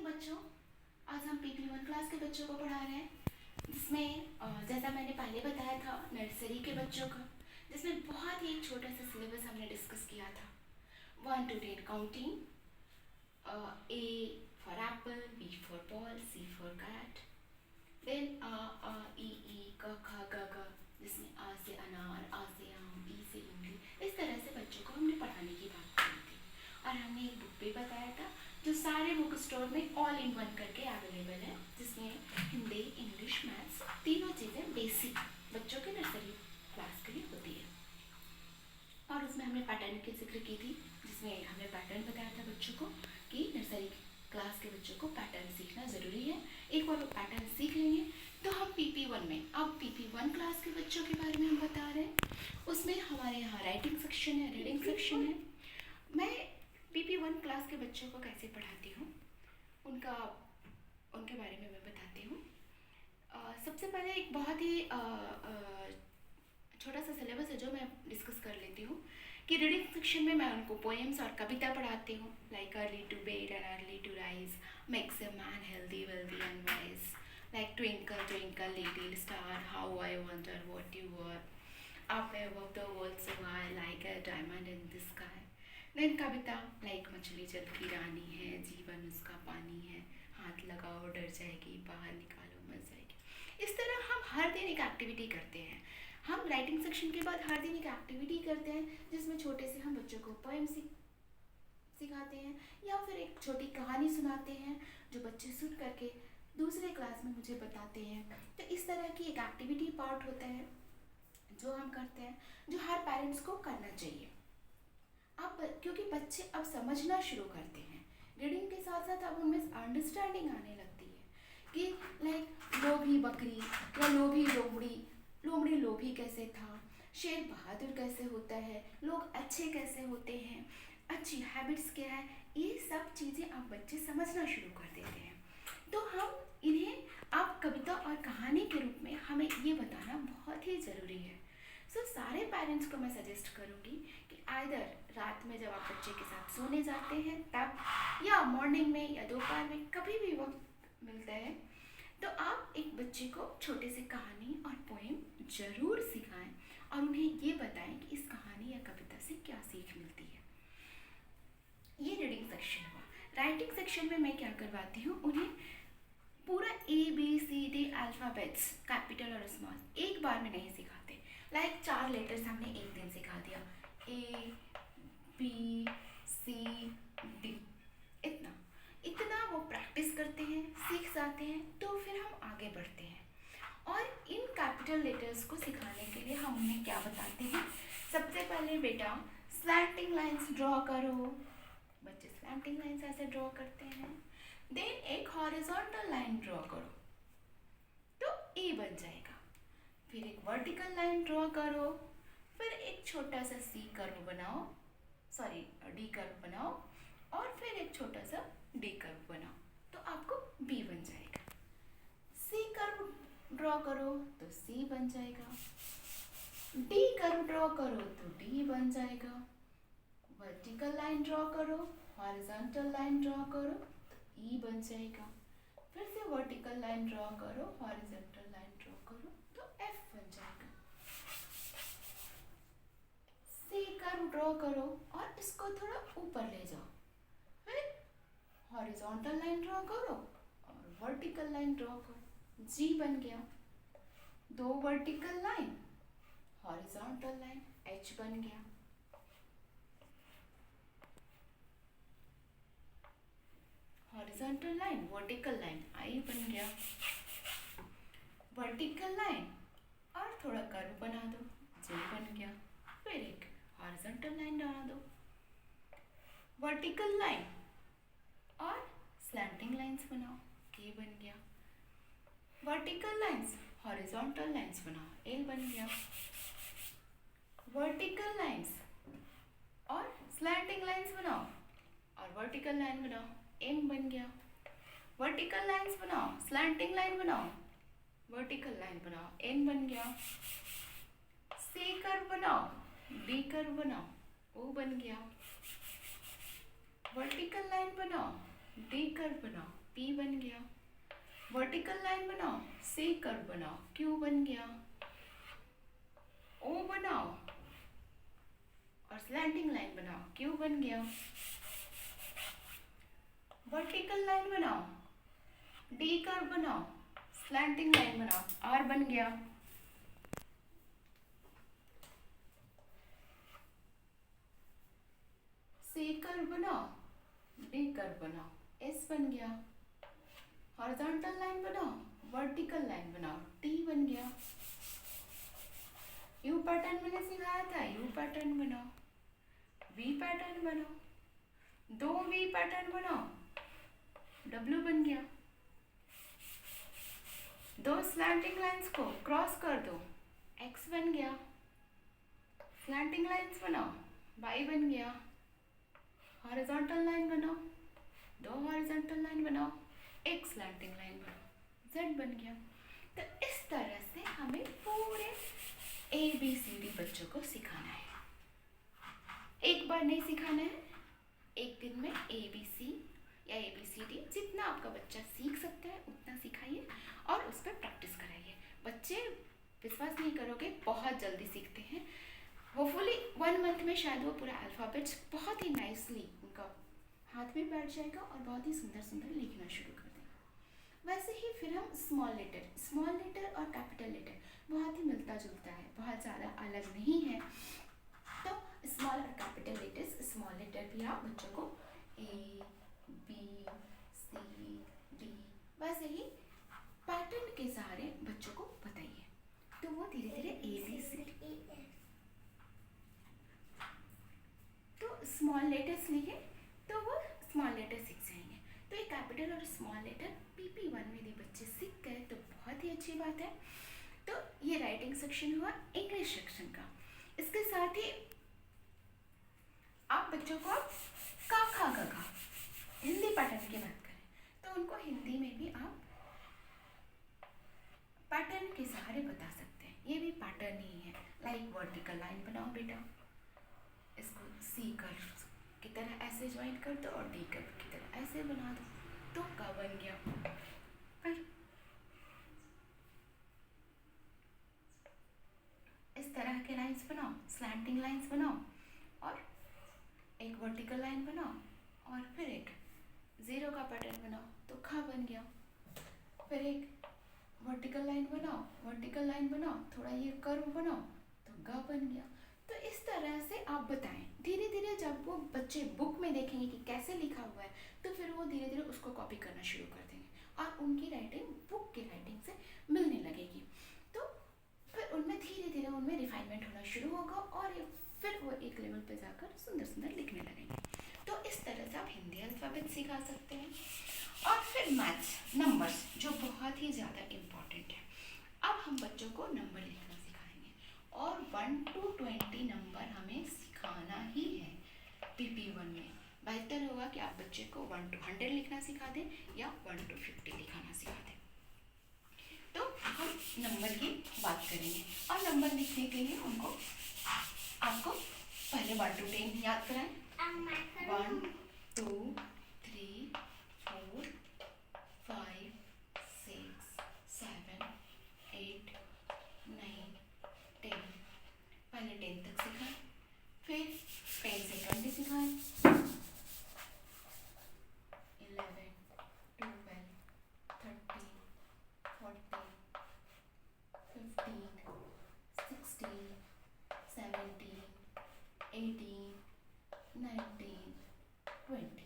Morning बच्चों। आज हम PP1 क्लास के बच्चों को पढ़ा रहे हैं, जिसमें जैसा मैंने पहले बताया था नर्सरी के बच्चों का, जिसमें बहुत ही एक छोटा सा सिलेबस हमने डिस्कस किया था। 1 to 10 काउंटिंग, A for apple, B for ball, C for cat, then आ ई ई क ख ग घ, जिसमें आ से अनार, आ से आम, ई से इमली, इस तरह से बच्चों को हमने पढ़ाने की बात की थी। और हमने एक बुक भी बताया था जो सारे बुक स्टोर में ऑल इन वन करके अवेलेबल है, जिसमें हिंदी, इंग्लिश, मैथ्स तीनों चीज़ें बेसिक बच्चों के नर्सरी क्लास के लिए होती है। और उसमें हमने पैटर्न की जिक्र की थी, जिसमें हमने पैटर्न बताया था बच्चों को कि नर्सरी क्लास के बच्चों को पैटर्न सीखना ज़रूरी है। एक बार वो पैटर्न सीख लेंगे तो हम PP1 में, अब PP1 क्लास के बच्चों के बारे में हम बता रहे हैं। उसमें हमारे यहाँ राइटिंग सेक्शन है, रीडिंग सेक्शन है। मैं PP1 क्लास के बच्चों को कैसे पढ़ाती हूँ उनके बारे में मैं बताती हूँ। सबसे पहले एक बहुत ही छोटा सा सिलेबस है जो मैं डिस्कस कर लेती हूँ कि रीडिंग सेक्शन में मैं उनको पोएम्स और कविता पढ़ाती हूँ, like early to bed and early to rise makes a man healthy wealthy and wise, like twinkle twinkle little star how I wonder what you were, up above the world so high like a diamond in the sky. Then कविता like मछली जल की रानी है, जीवन उसका पानी है, हाथ लगाओ डर जाएगी, बाहर निकालो मर जाएगी। इस तरह हम हर दिन एक एक्टिविटी करते हैं। हम राइटिंग सेक्शन के बाद हर दिन एक एक्टिविटी करते हैं जिसमें छोटे से हम बच्चों को पोएम सिखाते हैं या फिर एक छोटी कहानी सुनाते हैं जो बच्चे सुन करके दूसरे क्लास में मुझे बताते हैं। तो इस तरह की एक एक्टिविटी पार्ट होता है जो हम करते हैं, जो हर पेरेंट्स को करना चाहिए। अब क्योंकि बच्चे अब समझना शुरू करते हैं, रीडिंग के साथ साथ अब उनमें अंडरस्टैंडिंग आने लगती है कि लाइक लोभी बकरी या लोभी लोमड़ी, लोमड़ी लोभी कैसे था, शेर बहादुर कैसे होता है, लोग अच्छे कैसे होते हैं, अच्छी हैबिट्स क्या है, ये सब चीज़ें अब बच्चे समझना शुरू कर देते हैं। तो हम इन्हें आप कविता और कहानी के रूप में हमें ये बताना बहुत ही ज़रूरी है। सारे पेरेंट्स को मैं सजेस्ट करूँगी कि आइदर रात में जब आप बच्चे के साथ सोने जाते हैं तब, या मॉर्निंग में या दोपहर में कभी भी वक्त मिलता है, तो आप एक बच्चे को छोटे से कहानी और पोएम ज़रूर सिखाएं और उन्हें ये बताएं कि इस कहानी या कविता से क्या सीख मिलती है। ये रीडिंग सेक्शन हुआ। राइटिंग सेक्शन में मैं क्या करवाती हूँ, उन्हें पूरा ABCD अल्फ़ाबेट्स कैपिटल और स्मॉल एक बार में नहीं सिखाते। लाइक 4 लेटर्स हमने एक दिन सिखा दिया, ABCD, इतना वो प्रैक्टिस करते हैं, सीख जाते हैं, तो फिर हम आगे बढ़ते हैं। और इन कैपिटल लेटर्स को सिखाने के लिए हम उन्हें क्या बताते हैं, सबसे पहले बेटा स्लैंटिंग लाइंस ड्रॉ करो। बच्चे स्लैंटिंग लाइंस ऐसे ड्रॉ करते हैं। देन एक हॉरिजॉन्टल लाइन ड्रॉ करो तो ए बन जाएगा। फिर एक वर्टिकल लाइन ड्रॉ करो, फिर एक छोटा सा डी कर्व बनाओ और फिर एक छोटा सा डी कर्व बनाओ तो आपको बी बन जाएगा। सी कर्व ड्रॉ करो तो सी बन जाएगा। डी कर्व ड्रॉ करो तो डी बन जाएगा। वर्टिकल लाइन ड्रॉ करो, हॉरिजॉन्टल लाइन ड्रॉ करो तो ई बन जाएगा। फिर से वर्टिकल लाइन ड्रॉ करो, हॉरिजॉन्टल लाइन ड्रॉ करो तो एफ बन जाएगा। सी कर्व ड्रॉ करो और इसको थोड़ा ऊपर ले जाओ, फिर हॉरिजॉन्टल लाइन ड्रॉ करो और वर्टिकल लाइन ड्रॉ करो, जी बन गया। 2 vertical line, horizontal line, H बन गया। हॉरिजॉन्टल लाइन, वर्टिकल लाइन, आई बन गया। वर्टिकल लाइन और थोड़ा कर्व बना दो, जे बन गया। फिर एक हॉरिजॉन्टल लाइन बना दो, वर्टिकल लाइन और स्लैंटिंग लाइंस बनाओ, के बन गया। वर्टिकल लाइंस, हॉरिजॉन्टल लाइंस बनाओ, एल बन गया। वर्टिकल लाइंस और स्लैंटिंग लाइंस बनाओ और वर्टिकल लाइन बनाओ, एम बन गया। वर्टिकल लाइंस बनाओ, स्लैंटिंग लाइन बनाओ, वर्टिकल लाइन बनाओ, एन बन गया। सी कर्व बनाओ, डी कर्व बनाओ, ओ बन गया। वर्टिकल लाइन बनाओ, डी कर्व बनाओ, पी बन गया। वर्टिकल लाइन बनाओ, सी कर्व बनाओ, क्यू बन गया। ओ बनाओ और स्लैंटिंग लाइन बनाओ, क्यू बन गया। वर्टिकल लाइन बनाओ, डी कर्व बनाओ, स्लैंटिंग लाइन बनाओ, आर बन गया। सी कर्व बनाओ, डी कर्व बनाओ, एस बन गया। हॉरिजॉन्टल लाइन बनाओ, वर्टिकल लाइन बनाओ, टी बन गया। यू पैटर्न मैंने सिखाया था, यू पैटर्न बनाओ। वी पैटर्न बनाओ, दो वी पैटर्न बनाओ, डब्ल्यू बन गया। दो स्लैंटिंग लाइंस को क्रॉस कर दो, एक्स बन गया। स्लैंटिंग लाइंस बनाओ, वाई बन गया। हॉरिजॉन्टल लाइन बनाओ, दो हॉरिजॉन्टल लाइन बनाओ, एक स्लैंटिंग लाइन बनाओ, जेड बन गया। तो इस तरह से हमें पूरे ABCD बच्चों को सिखाना है। एक बार नहीं सिखाना है, एक दिन में ABC या ABCD जितना आपका बच्चा सीख सकता है उतना सिखाइए और उस पर प्रैक्टिस कराइए। बच्चे विश्वास नहीं करोगे बहुत जल्दी सीखते हैं। होपफुली 1 मंथ में शायद वो पूरा अल्फ़ाबेट्स बहुत ही नाइसली उनका हाथ में बैठ जाएगा और बहुत ही सुंदर सुंदर लिखना शुरू कर देंगे। वैसे ही फिर हम स्मॉल लेटर और कैपिटल लेटर बहुत ही मिलता जुलता है, बहुत ज़्यादा अलग नहीं है। तो स्मॉल और कैपिटल लेटर्स, स्मॉल लेटर भी आप बच्चों को ABCD वैसे ही पैटर्न के सहारे बच्चों को बताइए, तो वो धीरे धीरे ABCD तो स्मॉल लेटर्स लिए तो वो स्मॉल लेटर सीख जाएंगे। तो ये कैपिटल और स्मॉल लेटर PP1 में भी बच्चे सीख गए तो बहुत ही अच्छी बात है। तो ये राइटिंग सेक्शन हुआ इंग्लिश सेक्शन का। इसके साथ ही आप बच्चों को का खा गा घा हिंदी पैटर्न की बात करें तो उनको हिंदी में भी आप पैटर्न के सहारे बता सकते हैं। ये भी पैटर्न ही है। लाइक वर्टिकल लाइन बनाओ बेटा, इसको सी कर्व की तरह ऐसे ज्वाइन कर दो और डी कर्व की तरह ऐसे बना दो, तो का बन गया। फिर इस तरह के लाइंस बनाओ, स्लैंटिंग लाइंस बनाओ और एक वर्टिकल लाइन बनाओ और फिर एक ज़ीरो का पैटर्न बनाओ तो खा बन गया। फिर एक वर्टिकल लाइन बनाओ, थोड़ा ये कर्व बनाओ तो गा बन गया। तो इस तरह से आप बताएं। धीरे धीरे जब वो बच्चे बुक में देखेंगे कि कैसे लिखा हुआ है तो फिर वो धीरे धीरे उसको कॉपी करना शुरू कर देंगे और उनकी राइटिंग बुक की राइटिंग से मिलने लगेगी। तो फिर उनमें धीरे धीरे उनमें रिफाइनमेंट होना शुरू होगा और फिर वो एक लेवल पे जाकर सुंदर सुंदर लिखने लगेंगे। तो इस तरह से आप हिंदी अल्फ़ाबेट सिखा सकते हैं। और फिर मैथ्स, नंबर्स जो बहुत ही ज़्यादा इम्पॉर्टेंट है। अब हम बच्चों को नंबर लिखना सिखाएंगे और 1 to 20 नंबर हमें सिखाना ही है PP1 में। बेहतर होगा कि आप बच्चे को 1 to 100 लिखना सिखा दें या 1 to 50 लिखाना सिखा दें। तो हम नंबर की बात करेंगे और नंबर लिखने के लिए उनको आपको पहले 1 to 10 याद कराएं। 1 2 3 4 5 6 7 8 9 10। पहले 10 तक सिखाएं, फिर 10 से 20 सिखाएं, 11 12 13 14 15 16 17 18 19 20।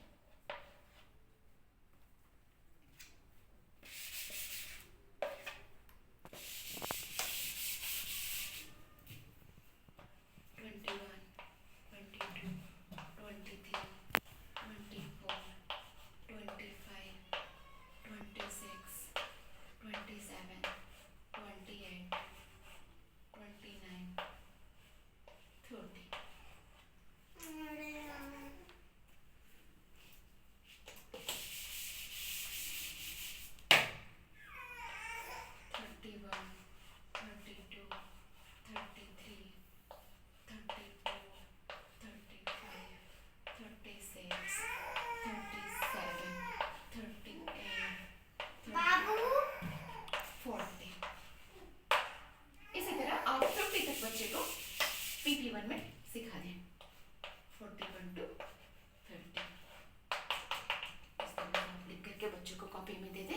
PP1 में सिखा दें 41 to 50। इस तरह आप लिख करके बच्चों को कॉपी में दे दें।